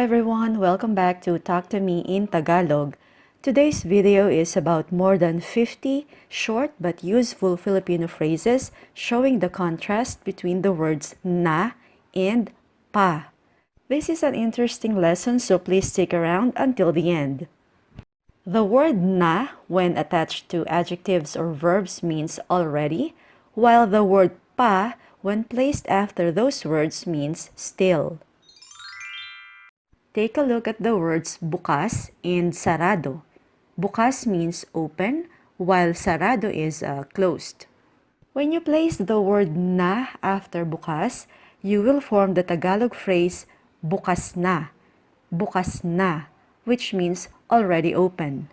everyone, welcome back to Talk to Me in Tagalog. Today's video is about more than 50 short but useful Filipino phrases showing the contrast between the words na and pa. This is an interesting lesson, so please stick around until the end. The word na, when attached to adjectives or verbs, means already, while the word pa, when placed after those words, means still. Take a look at the words bukas and sarado. Bukas means open, while sarado is closed. When you place the word na after bukas, you will form the Tagalog phrase bukas na, which means already open.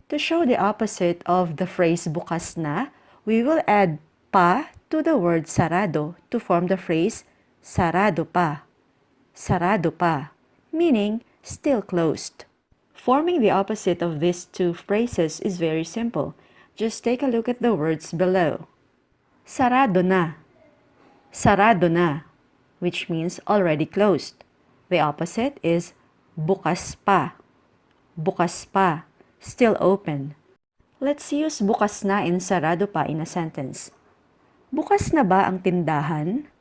To show the opposite of the phrase bukas na, we will add pa to the word sarado to form the phrase sarado pa, meaning still closed. Forming the opposite of these two phrases is very simple. Just take a look at the words below. Sarado na, which means already closed. The opposite is bukas pa, still open. Let's use bukas na and sarado pa in a sentence. Bukas na ba ang tindahan?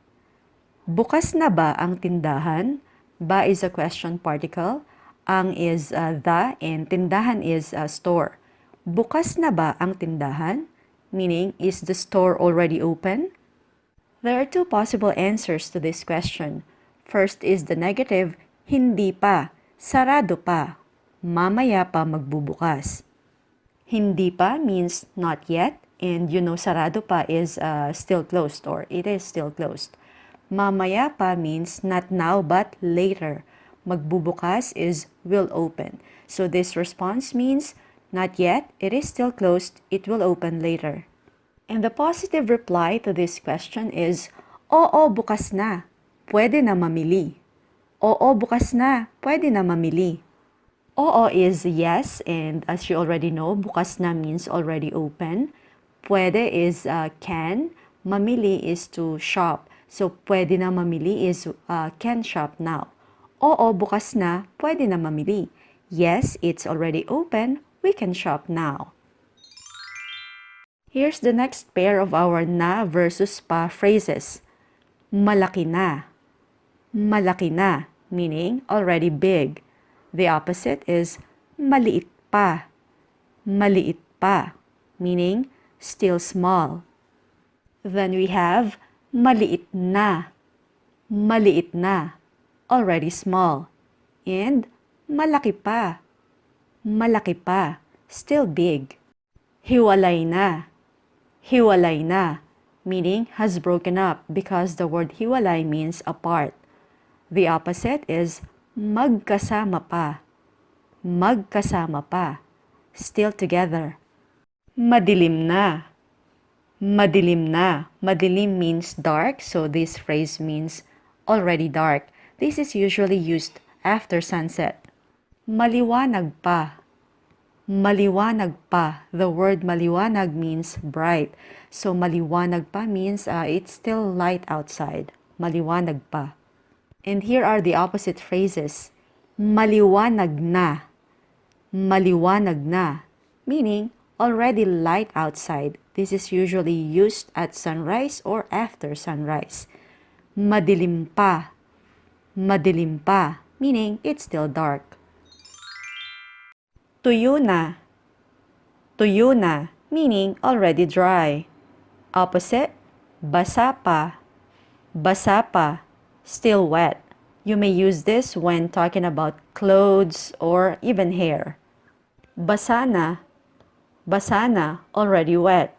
Bukas na ba ang tindahan? Ba is a question particle, ang is the, and tindahan is store. Bukas na ba ang tindahan? Meaning, is the store already open? There are two possible answers to this question. First is the negative, hindi pa, sarado pa, mamaya pa magbubukas. Hindi pa means not yet, and you know sarado pa is still closed, or it is still closed. Mamaya pa means not now but later. Magbubukas is will open. So this response means not yet, it is still closed, it will open later. And the positive reply to this question is, oo, bukas na, pwede na mamili. Oo, bukas na, pwede na mamili. Oo is yes, and as you already know, bukas na means already open. Pwede is can, mamili is to shop. So, pwede na mamili is can shop now. Oo, bukas na, pwede na mamili. Yes, it's already open, we can shop now. Here's the next pair of our na versus pa phrases. Malaki na, meaning already big. The opposite is maliit pa, meaning still small. Then we have maliit na, already small. And malaki pa, still big. Hiwalay na, meaning has broken up because the word hiwalay means apart. The opposite is magkasama pa, still together. Madilim na, Madilim means dark, so this phrase means already dark. This is usually used after sunset. Maliwanag pa, The word maliwanag means bright. So maliwanag pa means it's still light outside. Maliwanag pa. And here are the opposite phrases. Maliwanag na, meaning already light outside. This is usually used at sunrise or after sunrise. Madilim pa, meaning it's still dark. Tuyo na, meaning already dry. Opposite, basa pa, still wet. You may use this when talking about clothes or even hair. Basa na, already wet.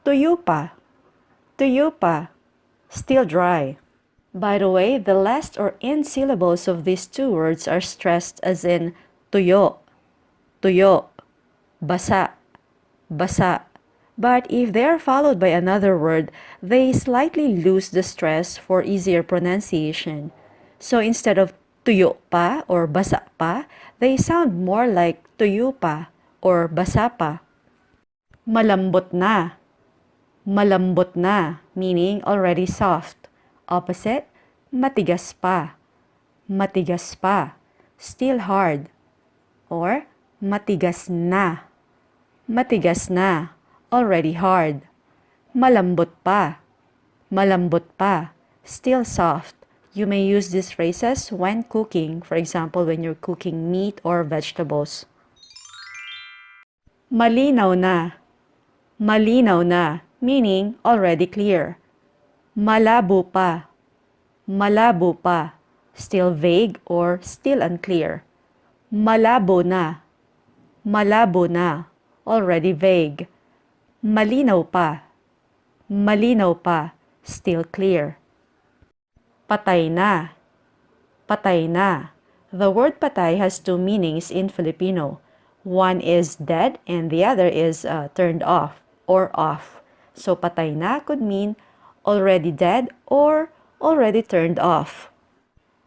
Tuyo pa, still dry. By the way, the last or end syllables of these two words are stressed as in tuyo, basa. But if they are followed by another word, they slightly lose the stress for easier pronunciation. So instead of tuyo pa or basa pa, they sound more like tuyo pa or basa pa. Malambot na, meaning already soft. Opposite, matigas pa, still hard. Or matigas na. Matigas na, already hard. Malambot pa. Malambot pa, still soft. You may use these phrases when cooking, for example, when you're cooking meat or vegetables. Malinaw na. Malinaw na, meaning already clear. Malabo pa. Malabo pa, still vague or still unclear. Malabo na. Malabo na, already vague. Malinaw pa. Malinaw pa, still clear. Patay na. Patay na. The word patay has two meanings in Filipino. One is dead and the other is turned off or off. So patay na could mean already dead or already turned off.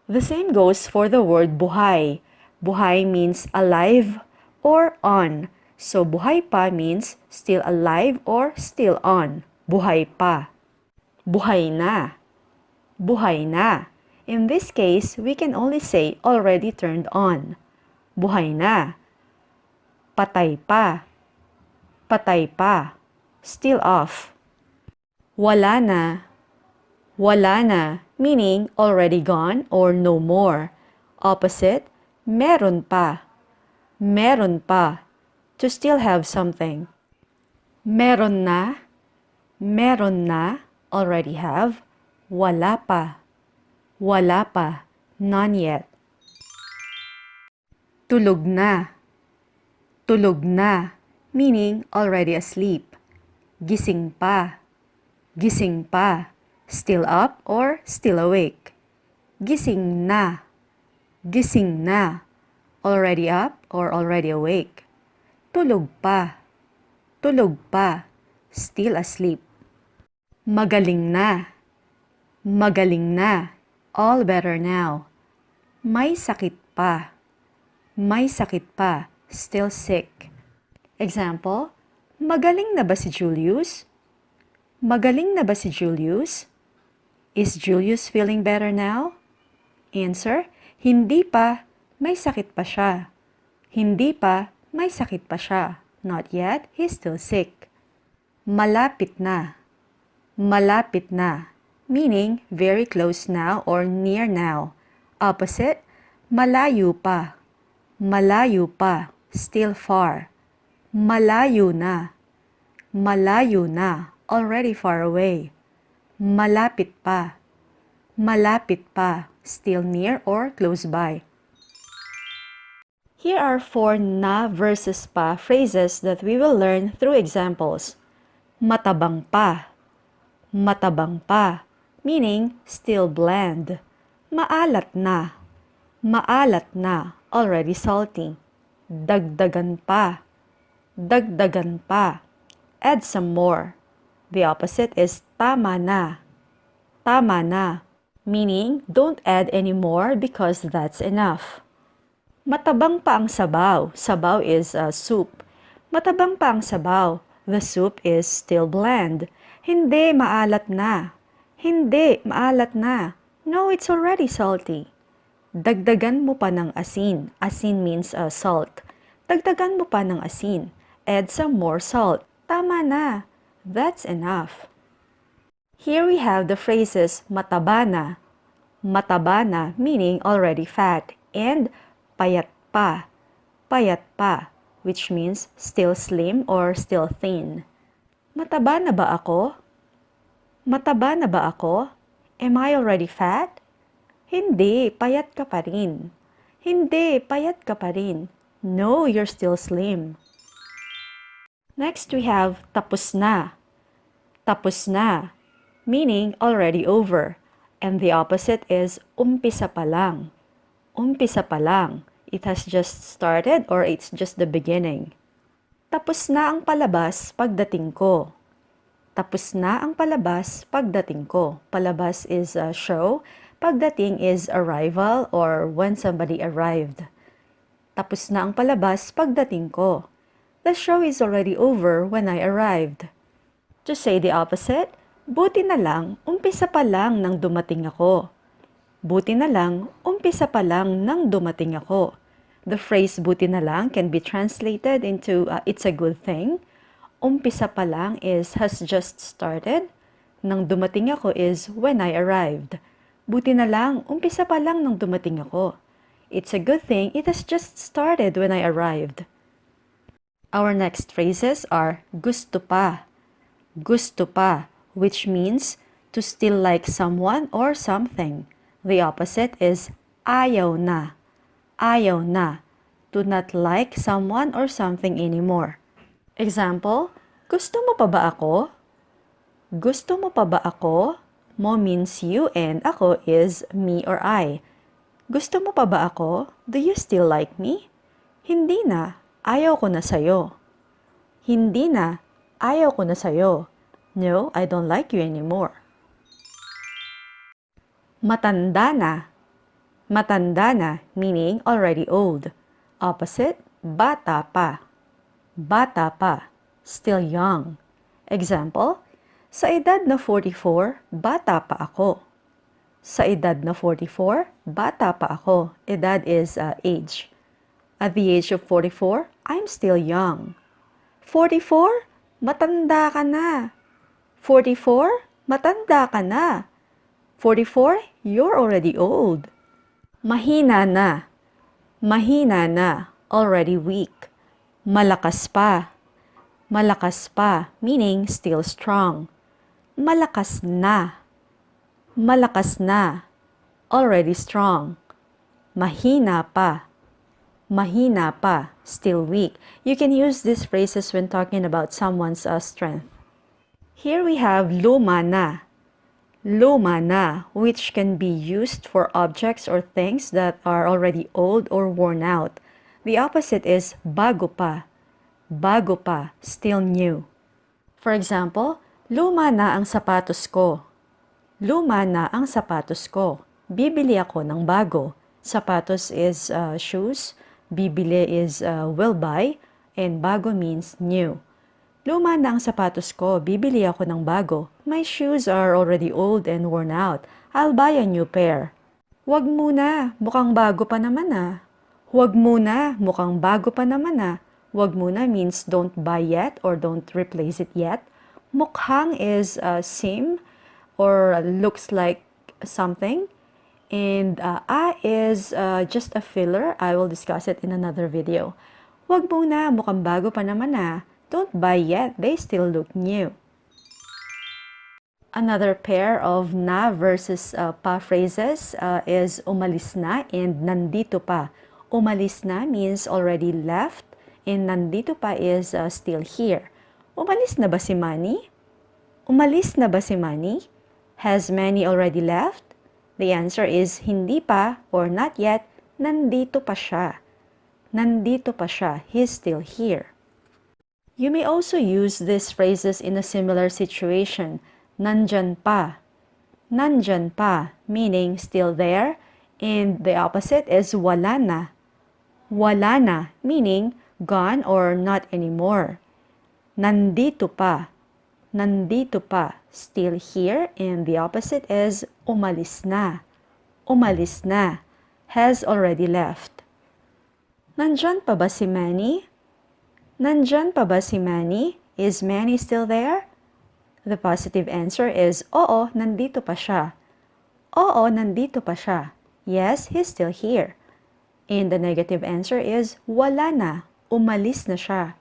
The same goes for the word buhay. Buhay means alive or on. So buhay pa means still alive or still on. Buhay pa. Buhay na. Buhay na. In this case, we can only say already turned on. Buhay na. Patay pa. Patay pa. Still off. Wala na. Wala na, meaning already gone or no more. Opposite, meron pa. Meron pa. To still have something. Meron na. Meron na, already have. Wala pa. Wala pa, none yet. Tulog na. Tulog na, meaning already asleep. Gising pa. Gising pa, still up or still awake. Gising na. Gising na, already up or already awake. Tulog pa. Tulog pa, still asleep. Magaling na. Magaling na, all better now. May sakit pa. May sakit pa, still sick. Example, magaling na ba si Julius? Magaling na ba si Julius? Is Julius feeling better now? Answer, hindi pa, may sakit pa siya. Hindi pa, may sakit pa siya. Not yet, he's still sick. Malapit na. Malapit na, meaning very close now or near now. Opposite, malayo pa. Malayo pa, still far. Malayo na. Malayo na, already far away. Malapit pa. Malapit pa, still near or close by. Here are 4 na versus pa phrases that we will learn through examples. Matabang pa. Matabang pa, meaning still bland. Maalat na. Maalat na, already salty. Dagdagan pa. Dagdagan pa. Add some more. The opposite is tama na. Tama na, meaning don't add any more because that's enough. Matabang pa ang sabaw. Sabaw is soup. Matabang pa ang sabaw. The soup is still bland. Hindi, maalat na. Hindi, maalat na. No, it's already salty. Dagdagan mo pa ng asin. Asin means salt. Dagdagan mo pa ng asin. Add some more salt. Tama na. That's enough. Here we have the phrases mataba na. Mataba na meaning already fat. And payat pa. Payat pa, which means still slim or still thin. Mataba na ba ako? Mataba na ba ako? Am I already fat? Hindi, payat ka pa rin. Hindi, payat ka pa rin. No, you're still slim. Next we have tapos na. Tapos na, meaning already over. And the opposite is umpisa pa lang. Umpisa pa lang. It has just started or it's just the beginning. Tapos na ang palabas pagdating ko. Tapos na ang palabas pagdating ko. Palabas is a show. Pagdating is arrival or when somebody arrived. Tapos na ang palabas pagdating ko. The show is already over when I arrived. To say the opposite, buti na lang, umpisa pa lang nang dumating ako. Buti na lang, umpisa pa lang nang dumating ako. The phrase buti na lang can be translated into it's a good thing. Umpisa pa lang is has just started. Nang dumating ako is when I arrived. Buti na lang, umpisa pa lang nang dumating ako. It's a good thing it has just started when I arrived. Our next phrases are gusto pa, which means to still like someone or something. The opposite is ayaw na, to not like someone or something anymore. Example, gusto mo pa ba ako? Gusto mo pa ba ako? Mo means you and ako is me or I. Gusto mo pa ba ako? Do you still like me? Hindi na, ayaw ko na sa'yo. Hindi na, ayaw ko na sa'yo. No, I don't like you anymore. Matanda na, meaning already old. Opposite, bata pa, still young. Example, sa edad na 44, bata pa ako. Sa edad na 44, bata pa ako. Edad is age. At the age of 44, I'm still young. 44, matanda ka na. 44, matanda ka na. 44, you're already old. Mahina na, already weak. Malakas pa, meaning still strong. Malakas na, already strong. Mahina pa, still weak. You can use these phrases when talking about someone's strength. Here we have luma na, which can be used for objects or things that are already old or worn out. The opposite is bago pa, still new. For example, luma na ang sapatos ko. Bibili ako ng bago. Sapatos is shoes, bibili is will buy, and bago means new. Luma na ang sapatos ko, bibili ako ng bago. My shoes are already old and worn out. I'll buy a new pair. Wag muna, mukhang bago pa naman ah. Wag muna means don't buy yet or don't replace it yet. Mukhang is seem or looks like something. And is just a filler. I will discuss it in another video. Wag muna, mukhang bago pa naman ah. Don't buy yet, they still look new. Another pair of na versus pa phrases is umalis na and nandito pa. Umalis na means already left and nandito pa is still here. Umalis na ba si Manny? Has Manny already left? The answer is hindi pa or not yet, nandito pa siya. He's still here. You may also use these phrases in a similar situation. Nandyan pa, meaning still there, and the opposite is wala na, meaning gone or not anymore. Nandito pa, still here, and the opposite is umalis na, has already left. Nandyan pa ba si Manny? Is Manny still there? The positive answer is oo, nandito pa siya. Yes, he's still here. And the negative answer is wala na, umalis na siya.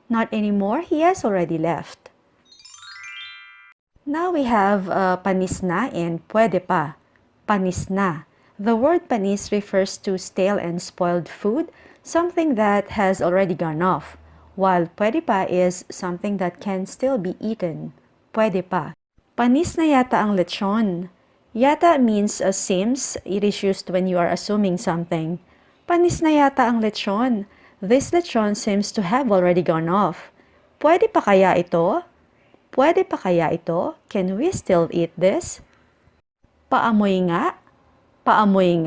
Not anymore, he has already left. Now we have panis na and pwede pa. Panis na. The word panis refers to stale and spoiled food, something that has already gone off, while pwede pa is something that can still be eaten. Pwede pa. Panis na yata ang lechon. Yata means seems. It is used when you are assuming something. Panis na yata ang lechon. This lechon seems to have already gone off. Pwede pa kaya ito? Can we still eat this? Paamoy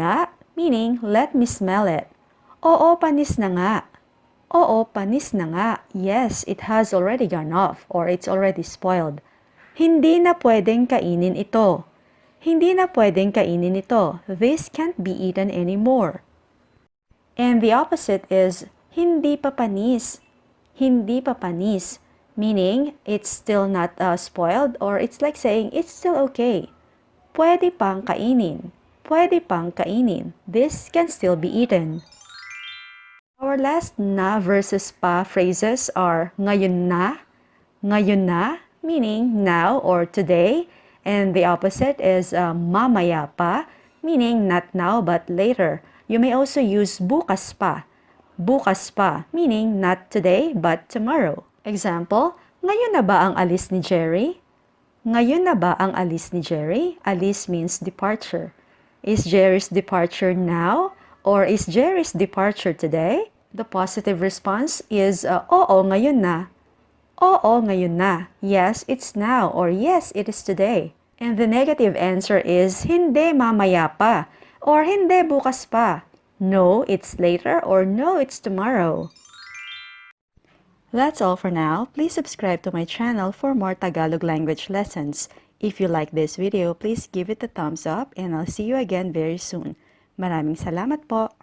nga, meaning let me smell it. Oo, panis na nga. Yes, it has already gone off or it's already spoiled. Hindi na pwedeng kainin ito. Hindi na pwedeng kainin ito. This can't be eaten anymore. And the opposite is hindi pa panis. Hindi pa panis, meaning it's still not spoiled, or it's like saying it's still okay. Pwede pang kainin. Pwede pang kainin. This can still be eaten. Our last na versus pa phrases are ngayon na, meaning now or today, and the opposite is mamaya pa, meaning not now but later. You may also use bukas pa, meaning not today but tomorrow. Example, ngayon na ba ang alis ni Jerry? Ngayon na ba ang alis ni Jerry? Alis means departure. Is Jerry's departure now? Or is Jerry's departure today? The positive response is, oo, ngayon na. Oo, ngayon na. Yes, it's now. Or yes, it is today. And the negative answer is, hindi mamaya pa. Or hindi bukas pa. No, it's later. Or no, it's tomorrow. That's all for now. Please subscribe to my channel for more Tagalog language lessons. If you like this video, please give it a thumbs up and I'll see you again very soon. Maraming salamat po!